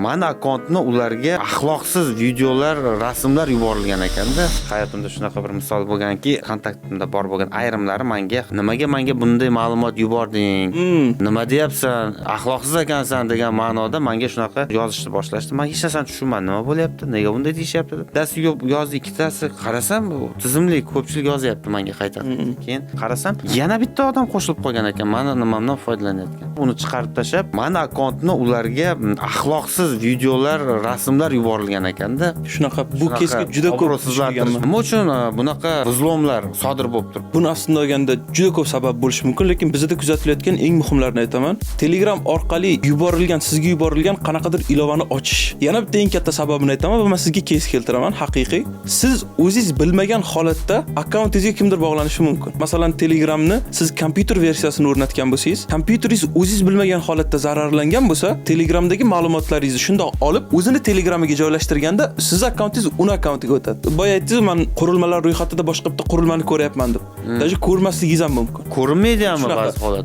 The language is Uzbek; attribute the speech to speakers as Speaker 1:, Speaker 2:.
Speaker 1: Mani akkauntni ularga axloqsiz videolar, rasmlar yuborilgan ekanda. Hayotimda shunaqa bir misol bo'lganki, kontaktimda bor bo'lgan ayrimlari nimaga menga bunday ma'lumot yubording? Nima deyapsan? Axloqsiz ekansan degan ma'noda menga shunaqa yozishni boshlashdi. Men hech narsani tushunmadim. Nima bo'lyapti? Nega bunday deyishyapti deb. Dasi yozdi ikkitasi. Qarasam, tizimli ko'pchilik yozyapti menga qaytarib. Keyin qarasam, yana bitta odam qo'shilib qolgan ekan. Meni nimamdan foydalanayotgan. Uni chiqarib tashlab, mani akkauntni ularga axloqsiz videolar, rasmlar yuborilgan ekanda.
Speaker 2: Shunaqa bu kesga juda ko'p
Speaker 1: sizlarga. Nima uchun bunaqa buzlomlar sodir bo'lib turibdi?
Speaker 2: Buni aslida olganda juda ko'p sabab bo'lishi mumkin, lekin bizda kuzatilayotgan eng muhimlarini aytaman. Telegram orqali sizga yuborilgan qanaqadir ilovani ochish. Yana bitta eng katta sababini aytaman va men sizga kes keltiraman, haqiqiy. Siz o'zingiz bilmagan holatda akkauntingizga kimdir bog'lanishi mumkin. Masalan, Telegramni siz kompyuter versiyasini o'rnatgan bo'lsangiz, kompyuteringiz o'zingiz bilmagan holatda zararlangan bo'lsa, Telegramdagi ma'lumotlaringizni shundoq olib, o'zini Telegramiga joylashtirganda, siz akkauntingiz uni akkauntiga o'tadi. Boya aytdingiz, men qurilmalar ro'yxatida boshqa bitta qurilmani ko'ryapman deb. Даже ko'rmasligingiz ham mumkin.
Speaker 1: Ko'rinmaydi ham ba'zi holat.